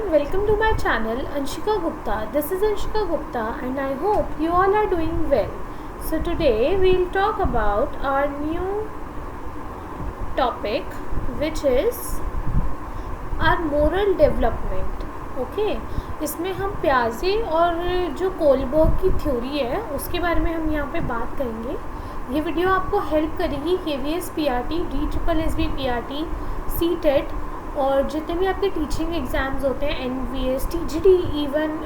welcome to my channel Anshika Gupta. This is Anshika Gupta and I hope you all are doing well. So today we'll talk about our new topic, which is our moral development. Okay, इसमें हम पियाजे और जो Kohlberg की theory है उसके बारे में हम यहाँ पे बात करेंगे. ये वीडियो आपको हेल्प करेगी KVS PRT, DSSB PRT, CTET और जितने भी आपके टीचिंग एग्ज़ाम्स होते हैं NVS, TGT, इवन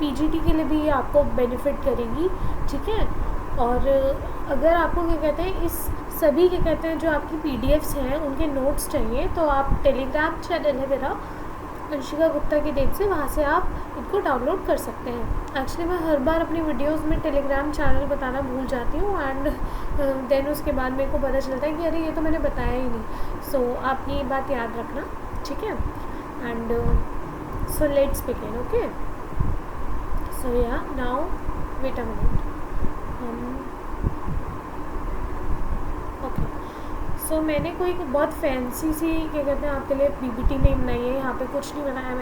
PGT के लिए भी ये आपको बेनिफिट करेगी. ठीक है. और अगर आपको क्या कहते हैं इस सभी क्या कहते हैं जो आपकी PDFs हैं उनके नोट्स चाहिए तो आप टेलीग्राम चैनल है मेरा अंशिका गुप्ता के नेम से, वहाँ से आप इनको डाउनलोड कर सकते हैं. एक्चुअली मैं हर बार अपनी वीडियोस में टेलीग्राम चैनल बताना भूल जाती हूँ एंड देन उसके बाद मेरे को पता चलता है कि अरे ये तो मैंने बताया ही नहीं. सो आप ये बात याद रखना. ठीक है. And so let's begin. Okay. So yeah now wait a minute. Okay. So मैंने कोई बहुत फैंसी सी क्या कहते हैं आपके लिए PPT नहीं बनाई है. यहाँ पे कुछ नहीं बनाया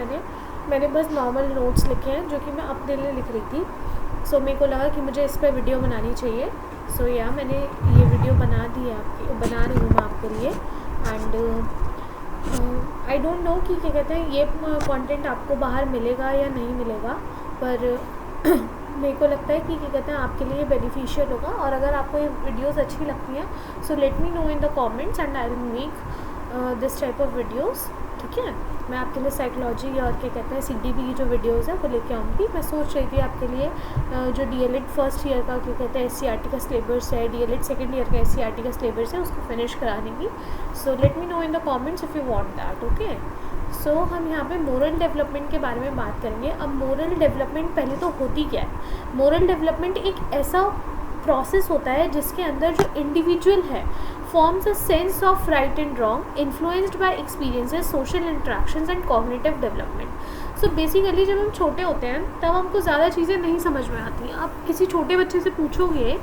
मैंने बस नॉर्मल नोट्स लिखे हैं जो कि मैं अपने लिए लिख रही थी. सो मेरे को लगा कि मुझे इस पर वीडियो बनानी चाहिए. सो या मैंने ये वीडियो बना रही हूँ मैं आपके लिए. एंड आई डोंट नो कि क्या कहते हैं ये कंटेंट आपको बाहर मिलेगा या नहीं मिलेगा, पर मेरे को लगता है कि क्या कहते हैं आपके लिए बेनिफिशियल होगा. और अगर आपको ये वीडियोस अच्छी लगती हैं सो let me know in the comments and I will make this type of videos. ठीक है. मैं आपके लिए साइकोलॉजी और क्या कहते हैं CDB की जो वीडियोस है वो लेके आऊँगी. मैं सोच रही थी आपके लिए जो DLED फर्स्ट ईयर का क्या कहते हैं SCRT का सिलेबस है, DLED सेकेंड ईयर का SCRT का सिलेबस है, उसको फिनिश कराने की. So let me know in the comments if you want that. Okay. So हम यहाँ पे मोरल डेवलपमेंट के बारे में बात करेंगे. अब मोरल डेवलपमेंट पहले तो होती क्या है. मोरल डेवलपमेंट एक ऐसा प्रोसेस होता है जिसके अंदर जो इंडिविजुअल है forms a sense of right and wrong influenced by experiences, social interactions and cognitive development. So basically जब हम छोटे होते हैं तब हमको ज़्यादा चीज़ें नहीं समझ में आती. आप किसी छोटे बच्चे से पूछोगे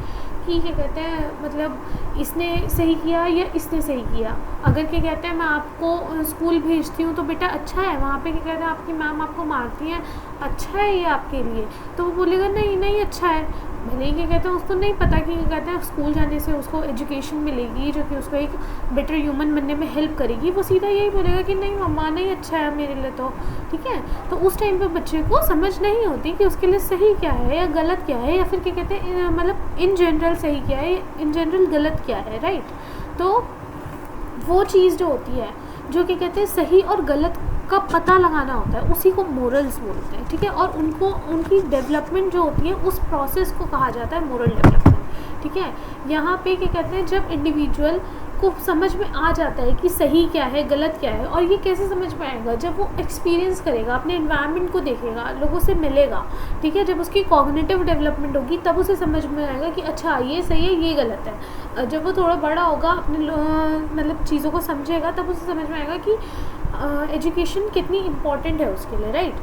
कि क्या कहते हैं मतलब इसने सही किया या इसने सही किया. अगर क्या कहते हैं मैं आपको स्कूल भेजती हूँ तो बेटा अच्छा है, वहाँ पे क्या कहते हैं आपकी मैम आपको मारती हैं, अच्छा है ये आपके लिए, तो वो बोलेगा नहीं नहीं अच्छा है. भले ही क्या कहते हैं उसको नहीं पता कि क्या कहते हैं स्कूल जाने से उसको एजुकेशन मिलेगी जो कि उसको एक बेटर ह्यूमन बनने में हेल्प करेगी. वो सीधा यही बोलेगा कि नहीं मम्मा नहीं अच्छा है मेरे लिए तो. ठीक है. तो उस टाइम पे बच्चे को समझ नहीं होती कि उसके लिए सही क्या है या गलत क्या है, या फिर क्या कहते हैं मतलब इन जनरल सही क्या है, इन जनरल गलत क्या है. राइट. तो वो चीज़ जो होती है जो क्या कहते हैं सही और गलत का पता लगाना होता है उसी को मोरल्स बोलते हैं. ठीक है. और उनको उनकी डेवलपमेंट जो होती है उस प्रोसेस को कहा जाता है मोरल डेवलपमेंट. ठीक है. यहाँ पे क्या कहते हैं जब इंडिविजुअल को समझ में आ जाता है कि सही क्या है गलत क्या है. और ये कैसे समझ में आएगा जब वो एक्सपीरियंस करेगा, अपने एनवायरनमेंट को देखेगा, लोगों से मिलेगा. ठीक है. जब उसकी कॉग्निटिव डेवलपमेंट होगी तब उसे समझ में आएगा कि अच्छा ये सही है ये गलत है. जब वो थोड़ा बड़ा होगा अपने मतलब चीज़ों को समझेगा तब उसे समझ में आएगा कि एजुकेशन कितनी इम्पॉर्टेंट है उसके लिए. राइट.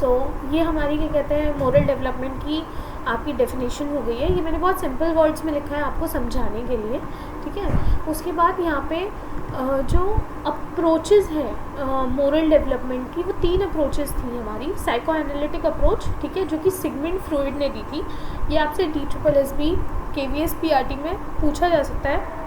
सो ये हमारी क्या कहते हैं मोरल डेवलपमेंट की आपकी डेफिनेशन हो गई है. ये मैंने बहुत सिंपल वर्ड्स में लिखा है आपको समझाने के लिए. ठीक है. उसके बाद यहाँ पे जो अप्रोचेज़ हैं मोरल डेवलपमेंट की वो 3 अप्रोचेज़ थी हमारी. Psycho analytic approach. ठीक है. जो कि सिगमंड फ्रॉइड ने दी थी. ये आपसे DSSB KVS PRT में पूछा जा सकता है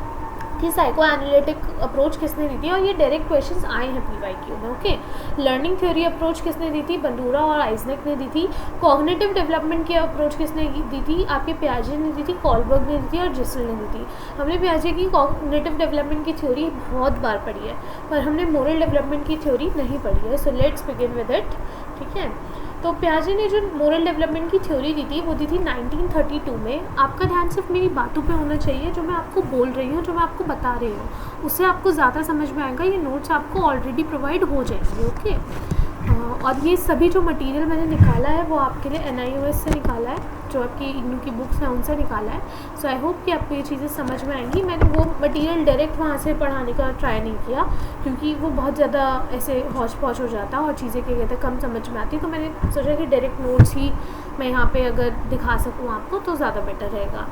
कि साइको एनालिटिक अप्रोच किसने दी थी, और ये डायरेक्ट क्वेश्चंस आए हैं PYQ में. ओके. लर्निंग थ्योरी अप्रोच किसने दी थी, बंडूरा और आइजनेक ने दी थी. कॉग्निटिव डेवलपमेंट की अप्रोच किसने दी थी, आपके पियाजे ने दी थी, कोलबर्ग ने दी थी और जिसल ने दी थी. हमने पियाजे की कॉग्निटिव डेवलपमेंट की थ्योरी बहुत बार पढ़ी है पर हमने मोरल डेवलपमेंट की थ्योरी नहीं पढ़ी है. सो लेट्स बिगिन विद इट. ठीक है. तो पियाजे ने जो मोरल डेवलपमेंट की थ्योरी दी थी वो दी थी 1932 में. आपका ध्यान सिर्फ मेरी बातों पे होना चाहिए, जो मैं आपको बोल रही हूँ, जो मैं आपको बता रही हूँ, उससे आपको ज़्यादा समझ में आएगा. ये नोट्स आपको ऑलरेडी प्रोवाइड हो जाएंगे. ओके. और ये सभी जो मटेरियल मैंने निकाला है वो आपके लिए NIOS से निकाला है, जो आपकी इग्नू की बुक्स हैं उनसे निकाला है. सो आई होप कि आपको ये चीज़ें समझ में आएंगी. मैंने वो मटेरियल डायरेक्ट वहाँ से पढ़ाने का ट्राई नहीं किया क्योंकि वो बहुत ज़्यादा ऐसे हौच पौच हो जाता और चीज़ें क्या कहते हैं कम समझ में आती. तो मैंने सोचा कि डायरेक्ट नोट्स ही मैं यहाँ पे अगर दिखा सकूँ आपको तो ज़्यादा बेटर रहेगा.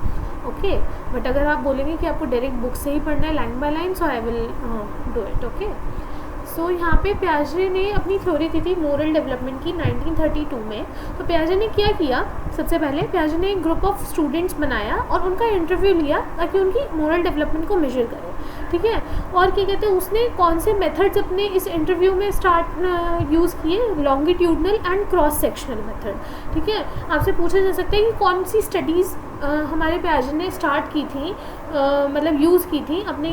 ओके. बट अगर आप बोलेंगे कि आपको डायरेक्ट बुक से ही पढ़ना है line by line, so I will do it. Okay. So यहाँ पे पियाजे ने अपनी थ्योरी दी थी मोरल डेवलपमेंट की 1932 में। तो पियाजे ने क्या किया, सबसे पहले पियाजे ने एक ग्रुप ऑफ स्टूडेंट्स बनाया और उनका इंटरव्यू लिया ताकि उनकी मोरल डेवलपमेंट को मेजर करें, ठीक है। और क्या कहते हैं, उसने कौन से मेथड्स अपने इस इंटरव्यू में यूज़ किए, longitudinal and cross sectional method, ठीक है। आपसे पूछा जा सकता है कि कौन सी स्टडीज़ हमारे पियाजे ने स्टार्ट की थी, मतलब यूज़ की थी अपने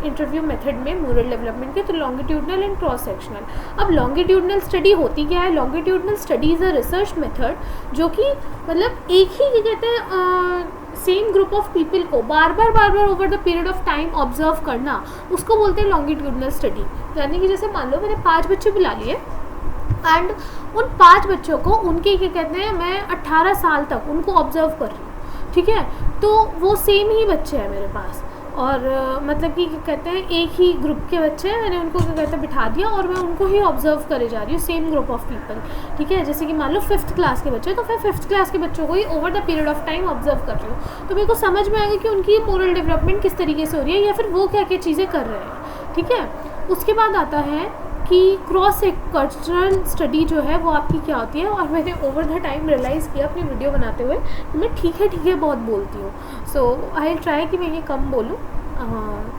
इंटरव्यू मेथड में मोरल डेवलपमेंट के, तो लॉन्गिट्यूडनल एंड क्रॉस सेक्शनल। अब लॉन्गिट्यूडनल स्टडी होती क्या है, longitudinal study is a research method जो कि मतलब एक ही क्या कहते हैं सेम ग्रुप ऑफ पीपल को बार बार over the period of time observe करना, उसको बोलते हैं लॉन्गिट्यूडनल स्टडी। यानी कि जैसे मान लो मैंने 5 बच्चे बुला लिए एंड उन 5 बच्चों को उनके क्या कहते हैं मैं 18 साल तक उनको ऑब्जर्व कर रही हूँ, ठीक है। तो वो सेम ही बच्चे हैं मेरे पास, और मतलब कि क्या कहते हैं एक ही ग्रुप के बच्चे हैं, मैंने उनको क्या कहते हैं बिठा दिया और मैं उनको ही ऑब्जर्व करे जा रही हूँ, सेम ग्रुप ऑफ पीपल, ठीक है। जैसे कि मान लो 5th क्लास के बच्चे, तो मैं 5th क्लास के बच्चों को ही over the period of time observe कर रही हूँ, तो मेरे को समझ में आएगा कि उनकी मोरल डेवलपमेंट किस तरीके से हो रही है या फिर वो क्या क्या चीज़ें कर रहे हैं, ठीक है। उसके बाद आता है कि क्रॉस कल्चरल स्टडी जो है वो आपकी क्या होती है, और मैंने ओवर द टाइम रियलाइज़ किया अपनी वीडियो बनाते हुए कि मैं ठीक है बहुत बोलती हूँ, सो आई ट्राई कि मैं ये कम बोलूँ।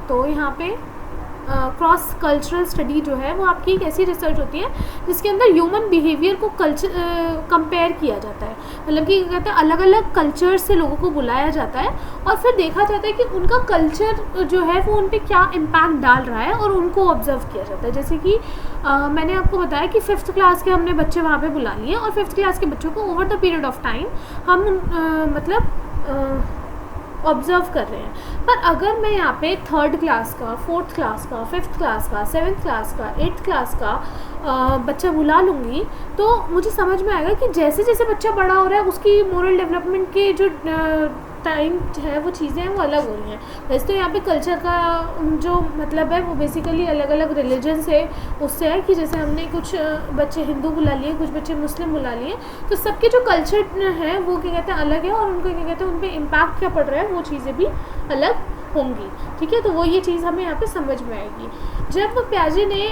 तो यहाँ पे क्रॉस कल्चरल स्टडी जो है वो आपकी एक ऐसी रिसर्च होती है जिसके अंदर ह्यूमन बिहेवियर को कंपेयर किया जाता है, मतलब कि कहते हैं अलग अलग कल्चर से लोगों को बुलाया जाता है और फिर देखा जाता है कि उनका कल्चर जो है वो उन पर क्या इम्पैक्ट डाल रहा है और उनको ऑब्जर्व किया जाता है। जैसे कि मैंने आपको बताया कि 5th क्लास के हमने बच्चे वहाँ पर बुला लिए और 5th क्लास के बच्चों को over the period of time हम मतलब ऑब्ज़र्व कर रहे हैं। पर अगर मैं यहाँ पे 3rd क्लास का, 4th क्लास का, 5th क्लास का, 7th क्लास का, 8th क्लास का बच्चा बुला लूँगी तो मुझे समझ में आएगा कि जैसे जैसे बच्चा बड़ा हो रहा है उसकी मोरल डेवलपमेंट के जो टाइम है वो चीज़ें हैं वो अलग हो रही हैं। वैसे तो यहाँ पे कल्चर का जो मतलब है वो बेसिकली अलग अलग रिलीजन से उससे है कि जैसे हमने कुछ बच्चे हिंदू बुला लिए, कुछ बच्चे मुस्लिम बुला लिए, तो सबके जो कल्चर है वो क्या कहते हैं अलग है और उनको क्या कहते हैं उन पर इम्पैक्ट क्या पड़ रहा है वो चीज़ें भी अलग होंगी, ठीक है। तो वो ये चीज़ हमें यहाँ पे समझ में आएगी। जब पियाजे ने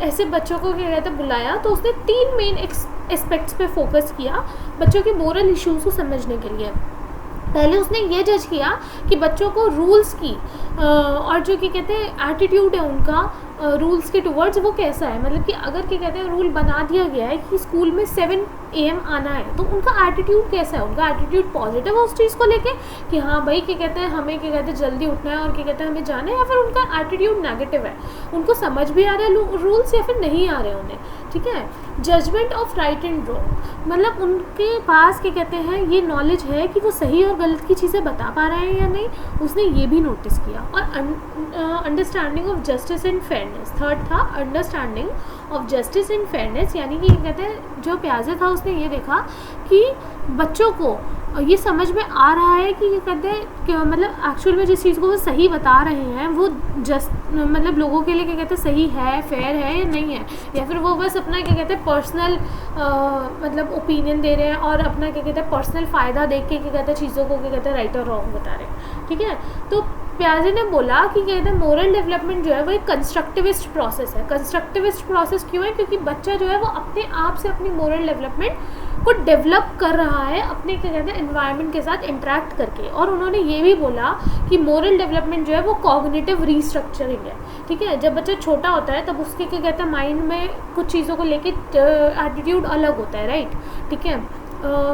ऐसे बच्चों को क्या कहते हैं बुलाया तो उसने 3 मेन एस्पेक्ट्स पे फोकस किया बच्चों के मोरल इश्यूज़ को समझने के लिए। पहले उसने ये जज किया कि बच्चों को रूल्स की और जो क्या कहते हैं एटीट्यूड है उनका रूल्स के टुवर्ड्स वो कैसा है, मतलब कि अगर क्या कहते हैं रूल बना दिया गया है कि स्कूल में 7 AM आना है तो उनका एटीट्यूड कैसा है, उनका एटीट्यूड पॉजिटिव है उस चीज़ को लेके कि हाँ भाई क्या कहते हैं हमें क्या कहते हैं जल्दी उठना है और क्या कहते हैं हमें जाना है, या फिर उनका एटीट्यूड नेगेटिव है, उनको समझ भी आ रहे हैं रूल्स या फिर नहीं आ रहे उन्हें, ठीक है। Judgement of right and wrong, मतलब उनके पास क्या कहते हैं ये नॉलेज है कि वो सही और गलत की चीज़ें बता पा रहे हैं या नहीं, उसने ये भी नोटिस किया। और understanding of justice and fairness, 3rd था understanding of justice and fairness, यानी कि कहते हैं जो पियाजे था उसने ये देखा कि बच्चों को ये समझ में आ रहा है कि ये कहते हैं कि मतलब एक्चुअल में जिस चीज़ को वो सही बता रहे हैं वो मतलब लोगों के लिए क्या कहते हैं सही है, फेयर है या नहीं है, या फिर वो बस अपना क्या कहते हैं पर्सनल मतलब ओपिनियन दे रहे हैं और अपना क्या कहते हैं पर्सनल फ़ायदा देख के क्या कहते हैं चीज़ों को क्या कहते हैं राइट और रॉन्ग बता रहे हैं, ठीक है। तो पियाजे ने बोला कि कहते हैं मोरल डेवलपमेंट जो है वो एक कंस्ट्रक्टिविस्ट प्रोसेस है। कंस्ट्रक्टिविस्ट प्रोसेस क्यों है, क्योंकि बच्चा जो है वो अपने आप से अपनी मोरल डेवलपमेंट को डेवलप कर रहा है अपने क्या कहते हैं एनवायरनमेंट के साथ इंटरेक्ट करके। और उन्होंने ये भी बोला कि मोरल डेवलपमेंट जो है वो कॉग्निटिव रीस्ट्रक्चरिंग है, ठीक है। जब बच्चा छोटा होता है तब उसके क्या कहते हैं माइंड में कुछ चीज़ों को लेके एटीट्यूड अलग होता है, राइट, ठीक है।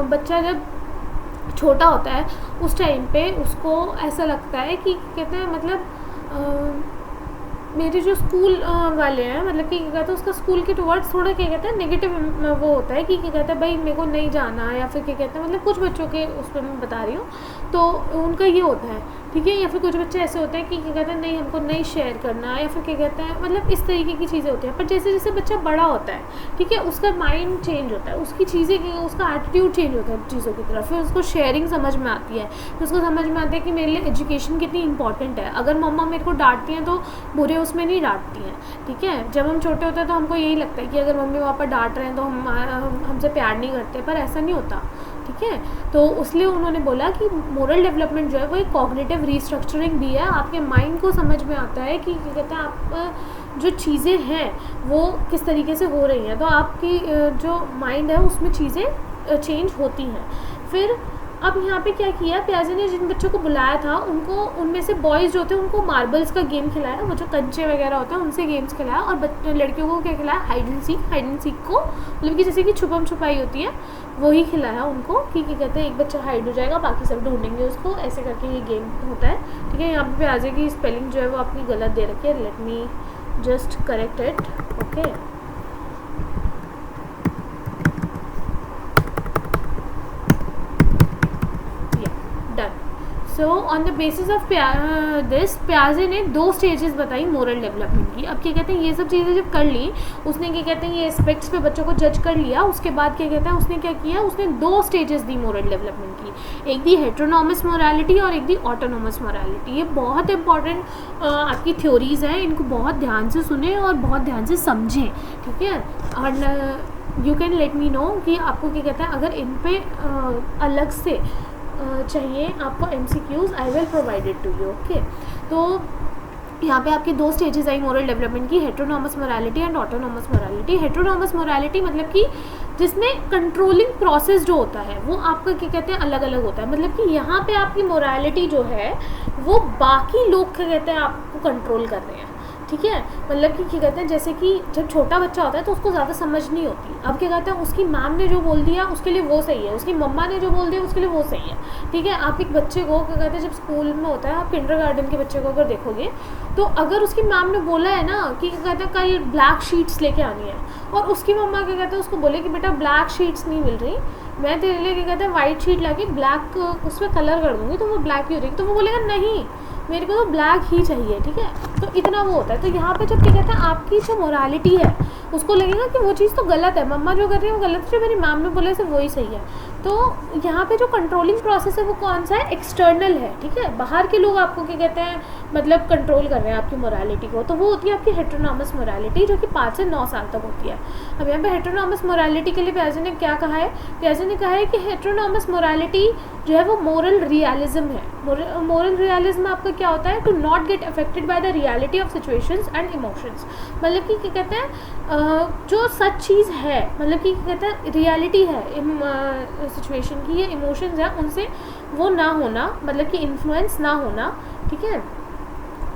बच्चा जब छोटा होता है उस टाइम पे उसको ऐसा लगता है कि कहते हैं मतलब मेरे जो स्कूल वाले हैं मतलब कि क्या कहते हैं उसका स्कूल के टुवर्ड्स थोड़ा क्या कहते हैं नेगेटिव वो होता है कि क्या कहते हैं भाई मेरे को नहीं जाना, या फिर क्या कहते हैं मतलब कुछ बच्चों के उस पर मैं बता रही हूँ तो उनका ये होता है, ठीक है। या फिर कुछ बच्चे ऐसे होते हैं कि क्या कहते हैं नहीं हमको नहीं शेयर करना, या फिर क्या कहते हैं मतलब इस तरीके की चीज़ें होती हैं। पर जैसे जैसे बच्चा बड़ा होता है, ठीक है, उसका माइंड चेंज होता है, उसकी चीज़ें उसका एटीट्यूड चेंज होता है चीज़ों की तरफ, फिर उसको शेयरिंग समझ में आती है, फिर उसको समझ में आता है कि मेरे लिए एजुकेशन कितनी इंपॉर्टेंट है। अगर मम्मा मेरे को डांटती हैं तो बुरे उसमें नहीं डांटती हैं, ठीक है। जब हम छोटे होते हैं तो हमको यही लगता है कि अगर मम्मी पापा डांट रहे हैं तो हम हमसे प्यार नहीं करते, पर ऐसा नहीं होता, ठीक है। तो इसलिए उन्होंने बोला कि मोरल डेवलपमेंट जो है वो एक कॉग्निटिव रीस्ट्रक्चरिंग भी है। आपके माइंड को समझ में आता है कि क्या कहते हैं आप जो चीज़ें हैं वो किस तरीके से हो रही हैं, तो आपकी जो माइंड है उसमें चीज़ें चेंज होती हैं। फिर अब यहाँ पे क्या किया, प्याजे ने जिन बच्चों को बुलाया था उनको, उनमें से बॉयज़ जो थे उनको मार्बल्स का गेम खिलाया, वो जो कंचे वगैरह होते हैं उनसे गेम्स खिलाया, और लड़कियों को क्या खिलाया, हाइड एंड सीक को, मतलब कि जैसे कि छुपम छुपाई होती है वही खिलाया उनको, कि क्या कहते हैं एक बच्चा हाइड हो जाएगा, बाकी सब ढूंढेंगे उसको, ऐसे करके ये गेम होता है। ठीक है, यहाँ पे प्याजे की स्पेलिंग जो है वो अपनी गलत दे रखी है, let me just correct it. Okay, so on the basis of this प्याजे ने 2 स्टेजेस बताई मोरल डेवलपमेंट की। अब क्या कहते हैं ये सब चीज़ें जब कर ली उसने, क्या कहते हैं ये एस्पेक्ट्स पे बच्चों को जज कर लिया, उसके बाद क्या कहते हैं उसने क्या किया, उसने 2 स्टेजेस दी मोरल डेवलपमेंट की, एक दी हेटेरोनॉमस मोरालिटी और एक दी ऑटोनॉमस मोरालिटी। ये बहुत इंपॉर्टेंट आपकी थ्योरीज़ हैं, इनको बहुत ध्यान से सुने और बहुत ध्यान से समझें। ठीक है, और you can let me no कि आपको क्या कहते हैं अगर इन पे अलग से चाहिए आपको MCQs, I will provided to you. Okay, तो यहाँ पे आपकी 2 स्टेजेस आई मोरल डेवलपमेंट की, heteronomous morality and autonomous morality. Heteronomous morality मतलब कि जिसमें कंट्रोलिंग प्रोसेस जो होता है वो आपका क्या कहते हैं अलग अलग होता है, मतलब कि यहाँ पे आपकी मोरालिटी जो है वो बाकी लोग क्या कहते हैं आपको कंट्रोल कर रहे हैं। ठीक है, मतलब कि क्या कहते हैं जैसे कि जब छोटा बच्चा होता है तो उसको ज़्यादा समझ नहीं होती, अब क्या कहते हैं उसकी मैम ने जो बोल दिया उसके लिए वो सही है, उसकी मम्मा ने जो बोल दिया उसके लिए वो सही है। ठीक है, आप एक बच्चे को क्या कहते हैं जब स्कूल में होता है, आप किंडरगार्टन के बच्चे को अगर देखोगे तो अगर उसकी मैम ने बोला है ना कि क्या कहते हैं कल ब्लैक शीट्स लेके आनी है, और उसकी मम्मा क्या कहते हैं उसको बोले कि बेटा ब्लैक शीट्स नहीं मिल रही, मैं तेरे लिए क्या कहते हैं वाइट शीट लाके ब्लैक उस पर कलर कर दूँगी तो वो ब्लैक ही हो जाएगी, तो वो बोलेगा नहीं मेरे को तो ब्लैक ही चाहिए। ठीक है, तो इतना वो होता है। तो यहाँ पे जब क्या कहते हैं आपकी जो मोरालिटी है उसको लगेगा कि वो चीज़ तो गलत है, मम्मा जो कर रही है वो गलत है, जो मेरी मैम ने बोला से वही सही है। तो यहाँ पे जो कंट्रोलिंग प्रोसेस है वो कौन सा है, एक्सटर्नल है। ठीक है, बाहर के लोग आपको क्या कहते हैं मतलब कंट्रोल कर रहे हैं आपकी मोरालिटी को, तो वो होती है आपकी हेटेरोनॉमस मोरालिटी जो कि 5 से 9 साल तक होती है। अब यहाँ पे हेटेरोनॉमस मोरालिटी के लिए प्याजे ने क्या कहा है, प्याजे ने कहा है कि हेटेरोनॉमस मोरालिटी जो है वो मोरल रियलिज्म है। मोरल रियलिज्म आपका क्या होता है, to not get affected by the reality of situations and emotions, मतलब कि क्या कहते हैं जो सच चीज़ है, मतलब कि क्या कहते हैं रियलिटी है सिचुएशन की, ये इमोशंस है उनसे वो ना होना, मतलब कि इन्फ्लुएंस ना होना। ठीक है,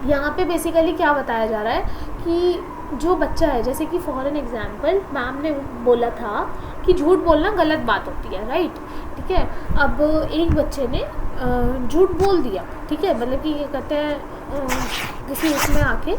यहाँ पे बेसिकली क्या बताया जा रहा है कि जो बच्चा है, जैसे कि फॉर एन एग्जांपल मैम ने बोला था कि झूठ बोलना गलत बात होती है, राइट। ठीक है, अब एक बच्चे ने झूठ बोल दिया, ठीक है, मतलब कि क्या कहते हैं किसी उसमें आके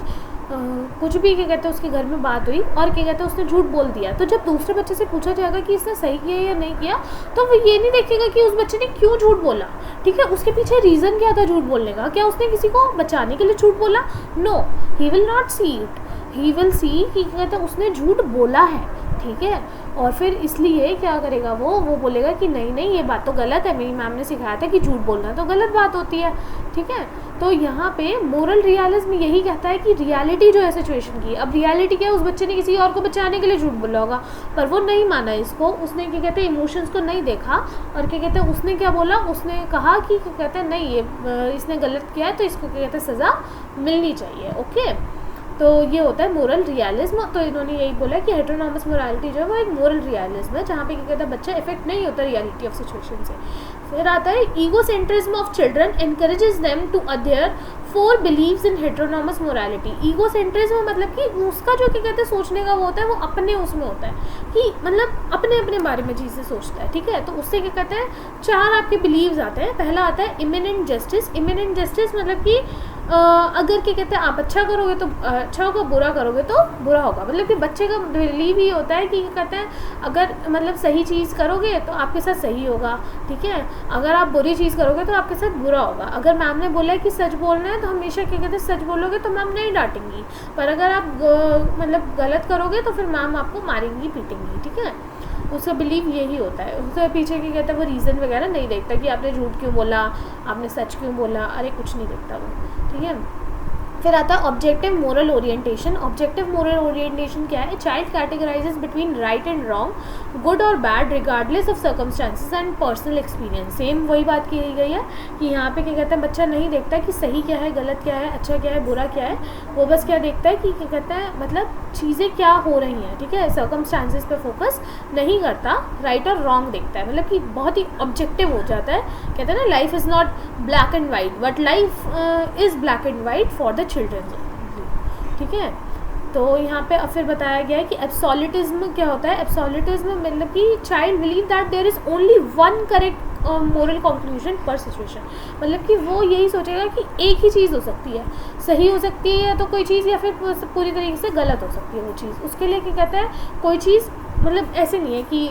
कुछ भी क्या कहते हैं उसके घर में बात हुई और क्या कहते हैं उसने झूठ बोल दिया, तो जब दूसरे बच्चे से पूछा जाएगा कि इसने सही किया या नहीं किया, तो वो ये नहीं देखेगा कि उस बच्चे ने क्यों झूठ बोला। ठीक है, उसके पीछे रीज़न क्या था झूठ बोलने का, क्या उसने किसी को बचाने के लिए झूठ बोला, no, he will not see it, he will see कि क्या कहते हैं उसने झूठ बोला है। ठीक है, और फिर इसलिए क्या करेगा वो बोलेगा कि नहीं नहीं ये बात तो गलत है, मेरी मैम ने सिखाया था कि झूठ बोलना तो गलत बात होती है। ठीक है, तो यहाँ पे मोरल रियलिज्म यही कहता है कि रियलिटी जो है सिचुएशन की, अब रियलिटी क्या है, उस बच्चे ने किसी और को बचाने के लिए झूठ बोला होगा पर वो नहीं माना इसको, उसने क्या कहते हैं इमोशंस को नहीं देखा और क्या कहते हैं उसने क्या बोला, उसने कहा कि क्या कहते हैं नहीं ये इसने गलत किया है तो इसको क्या कहते हैं सज़ा मिलनी चाहिए। ओके, तो ये होता है मोरल रियलिज्म। तो इन्होंने यही बोला कि हेटेरोनॉमस मोरालिटी जो है वो एक मोरल रियलिज्म है जहाँ पे क्या कहता है बच्चा इफेक्ट नहीं होता रियलिटी ऑफ सिचुएशन से। फिर आता है egocentrism of children encourages them to adhere for beliefs in heteronomous morality. Egocentrism मतलब कि उसका जो क्या कहते हैं सोचने का वो होता है वो अपने उसमें होता है कि मतलब अपने अपने बारे में चीज़ें सोचता है। ठीक है, तो उससे क्या कहते हैं 4 आपके बिलीव्स आते हैं। पहला आता है इमिनेंट जस्टिस। इमिनेंट जस्टिस मतलब कि अगर क्या कहते हैं आप अच्छा करोगे तो अच्छा होगा, बुरा करोगे तो बुरा होगा, मतलब कि बच्चे का बिलीव ही होता है कि क्या कहते हैं अगर मतलब सही चीज़ करोगे तो आपके साथ सही होगा। ठीक है, अगर आप बुरी चीज़ करोगे तो आपके साथ बुरा होगा। अगर मैम ने बोला है कि सच बोलना है तो हमेशा क्या कहते हैं सच बोलोगे तो मैम नहीं डांटेंगी, पर अगर आप मतलब गलत करोगे तो फिर मैम आपको मारेंगी पीटेंगी। ठीक है, उसका बिलीव यही होता है, उसके पीछे क्या कहता है वो रीज़न वगैरह नहीं देखता कि आपने झूठ क्यों बोला, आपने सच क्यों बोला, अरे कुछ नहीं देखता वो। ठीक है, फिर आता है objective moral orientation. Objective moral orientation क्या है? Child categorises between right and wrong, good और bad, regardless of circumstances and personal experience. Same वही बात की गई है कि यहाँ पे क्या कहते हैं, बच्चा नहीं देखता कि सही क्या है, गलत क्या है, अच्छा क्या है, बुरा क्या है, वो बस क्या देखता है कि क्या कहते हैं, मतलब चीज़ें क्या हो रही हैं, ठीक है, सर्कमस्टांसेस पे फोकस नहीं करता, राइट और रॉन्ग देखता है, मतलब कि बहुत ही ऑब्जेक्टिव हो जाता है। कहते हैं ना, life is not black and white but life is black and white for the children, ठीक है। तो यहाँ पे अब फिर बताया गया है कि एब्सोल्यूटिज्म क्या होता है। एब्सोल्यूटिज्म मतलब कि child believe that there is only one correct moral conclusion per situation, मतलब कि वो यही सोचेगा कि एक ही चीज़ हो सकती है, सही हो सकती है या तो कोई चीज़, या फिर पूरी तरीके से गलत हो सकती है वो चीज़। उसके लिए क्या कहता है, कोई चीज़ मतलब ऐसे नहीं है कि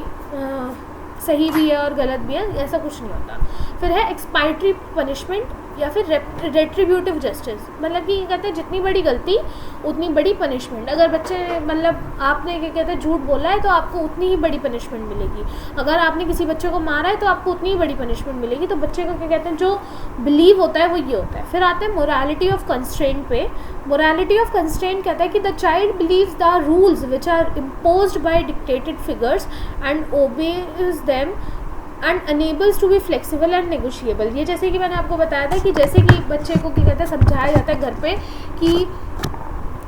सही भी है और गलत भी है, ऐसा कुछ नहीं होता। फिर है एक्सपायटरी पनिशमेंट या फिर रेट्रीब्यूटिव जस्टिस, मतलब कि कहते हैं जितनी बड़ी गलती उतनी बड़ी पनिशमेंट। अगर बच्चे मतलब आपने क्या कहते हैं झूठ बोला है तो आपको उतनी ही बड़ी पनिशमेंट मिलेगी, अगर आपने किसी बच्चे को मारा है तो आपको उतनी ही बड़ी पनिशमेंट मिलेगी। तो बच्चे का क्या कहते हैं जो बिलीव होता है वो ये होता है। फिर आते हैं मोरालिटी ऑफ कंस्ट्रेंट पे। मोरालिटी ऑफ कंस्ट्रेंट कहता है कि the child believes the rules which are imposed by dictated figures and obeys them and enables to be flexible and negotiable. ये जैसे कि मैंने आपको बताया था कि जैसे कि बच्चे को क्या कहते हैं समझाया जाता है घर पे कि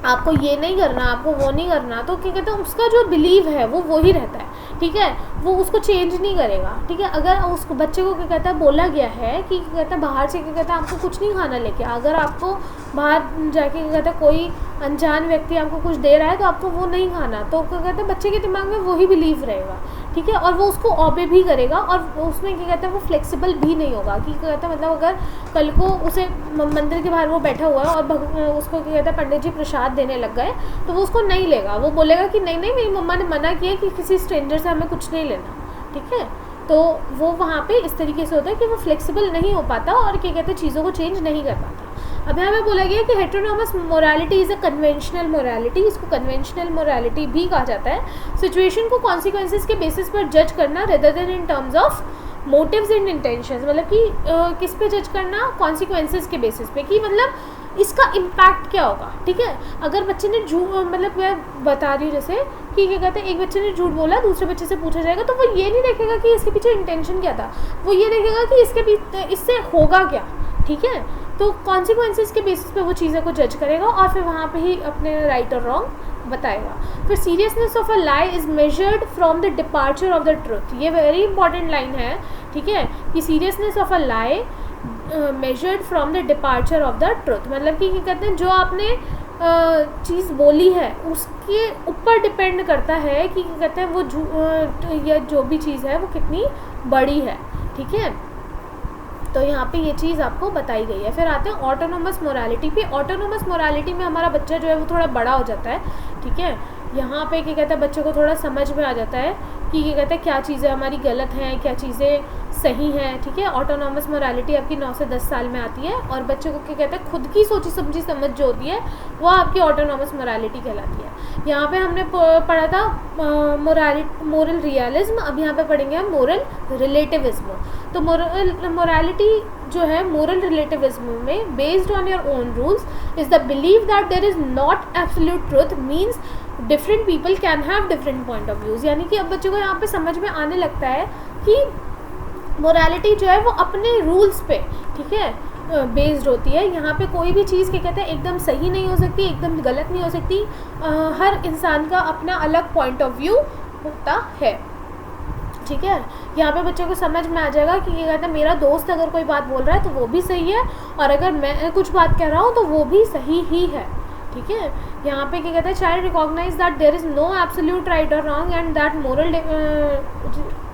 आपको ये नहीं करना, आपको वो नहीं करना, तो क्या कहते हैं उसका जो बिलीव है वो वही रहता है, ठीक है, वो उसको चेंज नहीं करेगा, ठीक है। अगर उसको बच्चे को क्या कहता है बोला गया है कि क्या कहता है बाहर से क्या कहता है आपको कुछ नहीं खाना लेके, अगर आपको बाहर जाके क्या कहता है कोई अनजान व्यक्ति आपको कुछ दे रहा है तो आपको वो नहीं खाना, तो क्या कहते हैं बच्चे के दिमाग में वही बिलीव रहेगा, ठीक है, और वो उसको ऑबे भी करेगा और उसमें क्या कहते हैं वो फ्लेक्सिबल भी नहीं होगा कि क्या कहता है मतलब अगर कल को उसे मंदिर के बाहर वो बैठा हुआ है और उसको क्या कहता है पंडित जी प्रसाद देने लग गए तो वो उसको नहीं लेगा, वो बोलेगा कि नहीं नहीं मेरी मम्मा ने मना किया कि किसी स्ट्रेंजर से हमें कुछ नहीं लेना, ठीक है। तो वो वहाँ पे इस तरीके से होता है कि वो फ्लेक्सिबल नहीं हो पाता और क्या कहते हैं चीज़ों को चेंज नहीं कर पाता। अब यहाँ पे बोला गया कि heteronomous morality is a conventional morality, इसको कन्वेंशनल मोरालिटी भी कहा जाता है। सिचुएशन को कॉन्सिक्वेंसेस के बेसिस पर जज करना rather than in terms of motives and intentions, मतलब कि किस पे जज करना, कॉन्सिक्वेंसेस के बेसिस पे कि मतलब इसका इम्पैक्ट क्या होगा, ठीक है। अगर बच्चे ने झूठ मतलब मैं बता रही हूँ जैसे कि क्या कहते हैं एक बच्चे ने झूठ बोला, दूसरे बच्चे से पूछा जाएगा तो वो ये नहीं देखेगा कि इसके पीछे इंटेंशन क्या था, वो ये देखेगा कि इससे होगा क्या, ठीक है। तो कॉन्सिक्वेंसेस के बेसिस पे वो चीज़ों को जज करेगा और फिर वहाँ पे ही अपने राइट और रॉन्ग बताएगा। फिर seriousness of a lie is measured from the departure of the truth, ये वेरी इंपॉर्टेंट लाइन है, ठीक है, कि seriousness of a lie measured from the departure of the truth, मतलब कि क्या कहते हैं जो आपने चीज़ बोली है उसके ऊपर डिपेंड करता है कि क्या कहते हैं वो या जो भी चीज़ है वो कितनी बड़ी है, ठीक है। तो यहाँ पे ये चीज़ आपको बताई गई है। फिर आते हैं ऑटोनोमस मोरालिटी पे। ऑटोनोमस मोरालिटी में हमारा बच्चा जो है वो थोड़ा बड़ा हो जाता है, ठीक है। यहाँ पे क्या कहता है बच्चों को थोड़ा समझ में आ जाता है कि क्या कहते हैं क्या चीज़ें हमारी गलत हैं, क्या चीज़ें सही हैं, ठीक है। ऑटोनॉमस मोरालिटी आपकी 9 से 10 साल में आती है और बच्चों को क्या कहते हैं खुद की सोची समझी समझ जो होती है वो आपकी ऑटोनॉमस मोरालिटी कहलाती है। यहाँ पे हमने पढ़ा था मोरल रियलिज्म, अब यहाँ पे पढ़ेंगे हम मोरल रिलेटिविज्म। तो मोरालिटी जो है मोरल रिलेटिविज्म में based on your own rules is the believe that there is not absolute truth, means different people can have different point of views. यानी कि अब बच्चों को यहाँ पे समझ में आने लगता है कि मोरालिटी जो है वो अपने रूल्स पे, ठीक है, बेस्ड होती है। यहाँ पे कोई भी चीज़ क्या कहते हैं एकदम सही नहीं हो सकती, एकदम गलत नहीं हो सकती, हर इंसान का अपना अलग पॉइंट ऑफ व्यू होता है, ठीक है। यहाँ पे बच्चों को समझ में आ जाएगा कि क्या कहते हैं मेरा दोस्त अगर कोई बात बोल रहा है तो वो भी सही है और अगर मैं कुछ बात कह रहा हूँ तो वो भी सही ही है, ठीक है। यहाँ पे क्या कहते हैं child recognise that there is no absolute right और wrong and that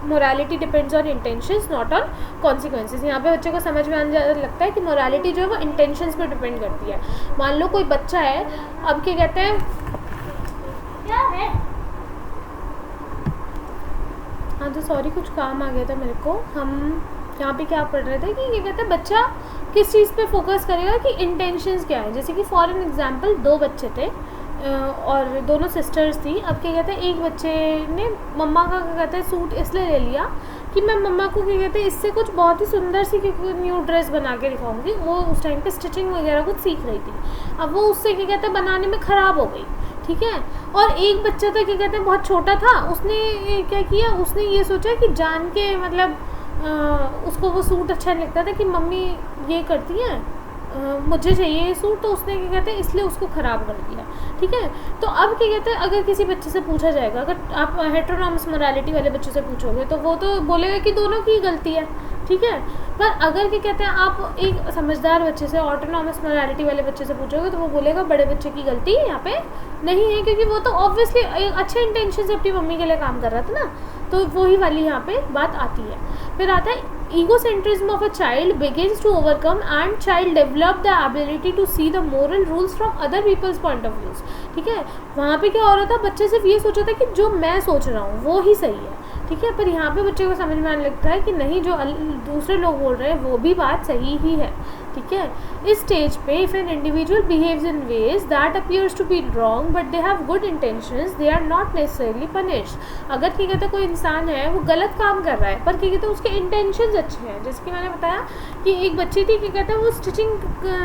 morality depends on intentions not on consequences. यहाँ पे बच्चे को समझ में आने लगता है कि मोरालिटी जो है वो इंटेंशंस पे डिपेंड करती है। मान लो कोई बच्चा है, अब क्या कहते हैं क्या है, हाँ तो सॉरी कुछ काम आ गया था मेरे को। हम यहाँ पे क्या पढ़ रहे थे कि क्या कहते हैं बच्चा किस चीज़ पे फोकस करेगा कि इंटेंशंस क्या है। जैसे कि फॉर एन एग्जांपल 2 बच्चे थे और दोनों सिस्टर्स थी। अब क्या कहते हैं एक बच्चे ने मम्मा का क्या कहते हैं सूट इसलिए ले लिया कि मैं मम्मा को क्या कहते हैं इससे कुछ बहुत ही सुंदर सी न्यू ड्रेस बना के दिखाऊंगी। वो उस टाइम पे स्टिचिंग वगैरह कुछ सीख रही थी। अब वो उससे क्या कहते हैं बनाने में ख़राब हो गई, ठीक है। और एक बच्चा था क्या कहते हैं बहुत छोटा था, उसने क्या किया, उसने ये सोचा कि जान के मतलब उसको वो सूट अच्छा नहीं लगता था कि मम्मी ये करती हैं, मुझे चाहिए ये सूट, तो उसने क्या कहते हैं इसलिए उसको ख़राब कर दिया, ठीक है। तो अब क्या कहते हैं अगर किसी बच्चे से पूछा जाएगा, अगर आप हेटेरोनॉमस मोरालिटी वाले बच्चों से पूछोगे तो वो तो बोलेगा कि दोनों की गलती है, ठीक है। पर अगर क्या कहते हैं आप एक समझदार बच्चे से, ऑटोनॉमस मोरालिटी वाले बच्चे से पूछोगे तो वो बोलेगा बड़े बच्चे की गलती यहाँ पे नहीं है, क्योंकि वो तो ऑब्वियसली एक अच्छे इंटेंशन से अपनी मम्मी के लिए काम कर रहा था ना। तो वही वाली यहाँ पे बात आती है। फिर आता है egocentrism of a child begins to overcome and child develop the ability to see the moral rules from other people's point of views, ठीक है। वहाँ पे क्या हो रहा था, बच्चे सिर्फ ये सोचा था कि जो मैं सोच रहा हूँ वो ही सही है, ठीक है। पर यहाँ पे बच्चे को समझ में आने लगता है कि नहीं, जो दूसरे लोग बोल रहे हैं वो भी बात सही ही है, ठीक है। इस स्टेज पे if an individual behaves in ways that appears to be wrong but they have good intentions, they are not necessarily punished. अगर क्या कहते हैं कोई इंसान है वो गलत काम कर रहा है पर क्या कहते हैं उसके इंटेंशंस अच्छे हैं, जैसे कि मैंने बताया कि एक बच्ची थी क्या कहते हैं वो स्टिचिंग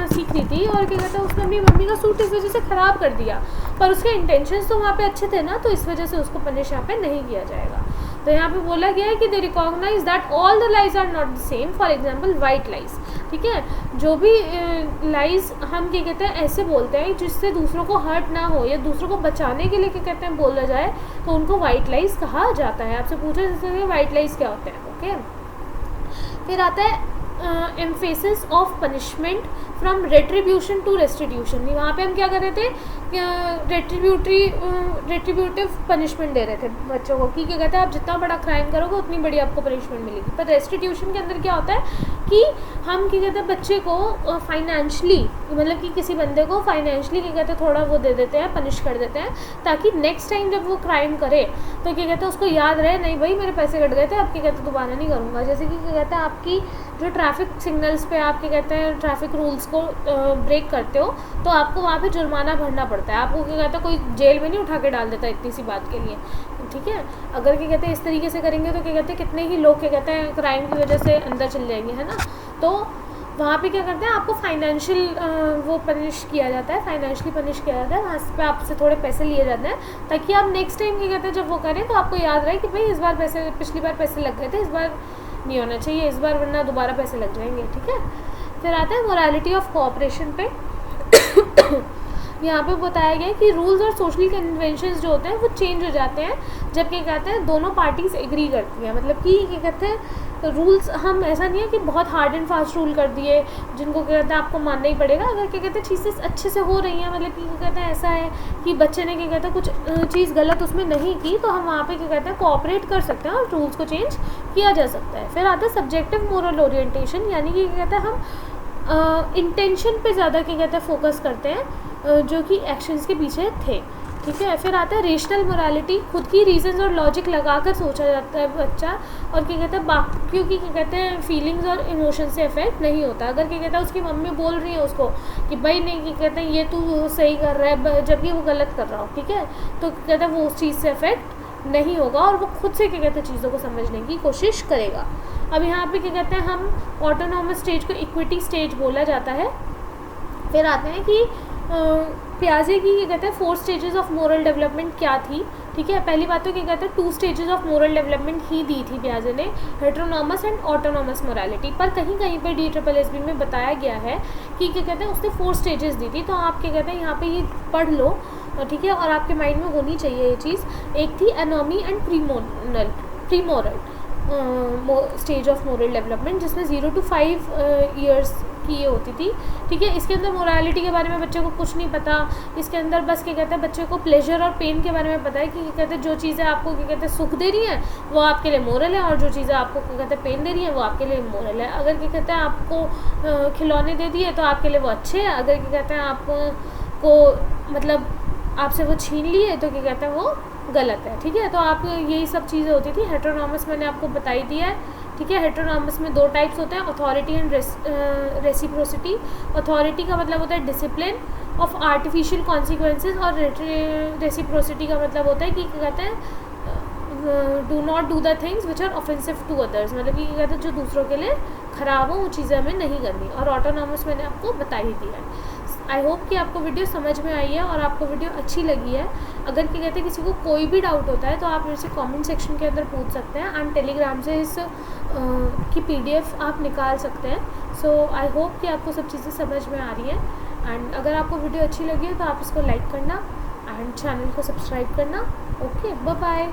सीख रही थी और क्या कहते हैं उसने अपनी मम्मी का सूट इस वजह से ख़राब कर दिया, पर उसके इंटेंशंस तो वहाँ पे अच्छे थे ना, तो इस वजह से उसको पनिश यहाँ पे नहीं किया जाएगा। तो यहाँ पे बोला गया है कि they recognise that all the lies are not the same, for example white lies, ठीक है। जो भी लाइज हम क्या कहते हैं ऐसे बोलते हैं जिससे दूसरों को हर्ट ना हो या दूसरों को बचाने के लिए क्या कहते हैं बोला जाए, तो उनको वाइट लाइज कहा जाता है। आपसे पूछा जैसे वाइट लाइज क्या होते हैं, ओके। फिर आता है emphasis of punishment from retribution to restitution. वहाँ पे हम क्या कर रहे थे, रेट्रीब्यूटिव पनिशमेंट दे रहे थे बच्चों को कि क्या कहते हैं आप जितना बड़ा क्राइम करोगे उतनी बड़ी आपको पनिशमेंट मिलेगी। पर रेस्टिट्यूशन के अंदर क्या होता है कि हम क्या कहते हैं बच्चे को फाइनेंशली, मतलब कि किसी बंदे को फाइनेंशली क्या कहते हैं थोड़ा वो दे देते हैं, पनिश कर देते हैं, ताकि नेक्स्ट टाइम जब वो क्राइम करे तो क्या कहते हैं उसको याद रहे, नहीं भाई मेरे पैसे कट गए थे, अब क्या कहते हैं दोबारा नहीं करूँगा। जैसे कि क्या कहते हैं आपकी जो ट्रैफिक सिग्नल्स पे आप क्या कहते हैं ट्रैफिक रूल्स को ब्रेक करते हो तो आपको वहाँ पे जुर्माना भरना पड़ता है, आपको क्या कहते हैं कोई जेल में नहीं उठा के डाल देता इतनी सी बात के लिए, ठीक है। अगर क्या कहते हैं इस तरीके से करेंगे तो क्या कहते हैं कितने ही लोग क्या कहते हैं क्राइम की वजह से अंदर चले जाएंगे, है ना। तो वहाँ पे क्या करते हैं आपको फाइनेंशियल वो पनिश किया जाता है, फाइनेंशियली पनिश किया जाता है, वहाँ पे आपसे थोड़े पैसे लिए जाते हैं ताकि आप नेक्स्ट टाइम क्या कहते हैं जब वो करें तो आपको याद रहे कि भाई इस बार पैसे, पिछली बार पैसे लग गए थे, इस बार नहीं होना चाहिए, इस बार वरना दोबारा पैसे लग जाएंगे, ठीक है। फिर आता है मोरालिटी ऑफ कोऑपरेशन पे। यहाँ पे बताया गया है कि रूल्स और सोशल कन्वेंशंस जो होते हैं वो चेंज हो जाते हैं जब क्या कहते हैं दोनों पार्टीज एग्री करती हैं। मतलब कि क्या कहते हैं रूल्स हम ऐसा नहीं है कि बहुत हार्ड एंड फास्ट रूल कर दिए जिनको क्या कहते हैं आपको मानना ही पड़ेगा। अगर क्या कहते हैं चीज़ें अच्छे से हो रही हैं, मतलब कि क्या कहते हैं ऐसा है कि बच्चे ने क्या कहते हैं कुछ चीज़ गलत उसमें नहीं की, तो हम वहाँ पे क्या कहते हैं कोऑपरेट कर सकते हैं और रूल्स को चेंज किया जा सकता है। फिर आता है सब्जेक्टिव मोरल ओरिएंटेशन, यानी कि क्या कहते हैं हम इंटेंशन पे ज़्यादा क्या कहते हैं फोकस करते हैं जो कि एक्शंस के पीछे थे, ठीक है। फिर आता है रेशनल मोरालिटी, खुद की रीजंस और लॉजिक लगाकर सोचा जाता है बच्चा, और क्या कहते हैं बाकियों की क्या कहते हैं फीलिंग्स और इमोशन से इफेक्ट नहीं होता। अगर क्या कहते हैं उसकी मम्मी बोल रही है उसको कि भाई नहीं क्या कहते हैं ये तू सही कर रहा है जबकि वो गलत कर रहा हो, ठीक है, तो क्या कहते हैं वो उस चीज़ से इफेक्ट नहीं होगा और वो खुद से क्या कहते हैं चीज़ों को समझने की कोशिश करेगा। अब यहाँ पे क्या कहते हैं हम ऑटोनॉमस स्टेज को इक्विटी स्टेज बोला जाता है। फिर आते हैं कि पियाजे की क्या कहते हैं 4 स्टेजेस ऑफ मोरल डेवलपमेंट क्या थी, ठीक है। पहली बात तो क्या कहते हैं 2 स्टेजेस ऑफ मोरल डेवलपमेंट ही दी थी पियाजे ने, हेटेरोनॉमस एंड ऑटोनॉमस मोरालिटी। पर कहीं कहीं पर DSSB में बताया गया है कि क्या कहते हैं उसने 4 स्टेजेस दी थी। तो आप क्या कहते हैं यहाँ पे ये पढ़ लो, ठीक है, और आपके माइंड में होनी चाहिए ये चीज़। एक थी anomie and premoral stage of moral development, जिसमें 0 to 5 ईयर्स की ये होती थी, ठीक है। इसके अंदर मोरालिटी के बारे में बच्चे को कुछ नहीं पता, इसके अंदर बस क्या कहते हैं बच्चे को प्लेजर और पेन के बारे में पता है कि क्या कहते हैं जो चीज़ें आपको क्या कहते हैं सुख दे रही हैं वो आपके लिए मोरल है, और जो चीज़ें आपको क्या कहते हैं पेन दे रही हैं वो आपके लिए मोरल है। अगर क्या कहते हैं आपको खिलौने दे दिए तो आपके लिए वो अच्छे हैं, अगर क्या कहते हैं आपको मतलब आपसे वो छीन लिए तो क्या कहते हैं वो गलत है, ठीक है। तो आप यही सब चीज़ें होती थी। हेटेरोनॉमस मैंने आपको बताई दिया है, ठीक है। हेटेरोनॉमस में 2 टाइप्स होते हैं, अथॉरिटी एंड रेसिप्रोसिटी। अथॉरिटी का मतलब होता है डिसिप्लिन ऑफ आर्टिफिशियल कॉन्सिक्वेंसेस, और रेसिप्रोसिटी का मतलब होता है कि क्या कहते हैं do not do the things which are offensive to others, मतलब कि कहते हैं जो दूसरों के लिए ख़राब हो वो चीज़ें हमें नहीं करनी। और ऑटोनॉमस मैंने आपको बता ही दिया है। आई होप कि आपको वीडियो समझ में आई है और आपको वीडियो अच्छी लगी है। अगर क्या कहते हैं किसी को कोई भी डाउट होता है तो आप मेरे से कमेंट सेक्शन के अंदर पूछ सकते हैं, एंड टेलीग्राम से इस की PDF आप निकाल सकते हैं। सो आई होप कि आपको सब चीज़ें समझ में आ रही हैं। एंड अगर आपको वीडियो अच्छी लगी है तो आप इसको लाइक करना एंड चैनल को सब्सक्राइब करना। Okay, bye bye.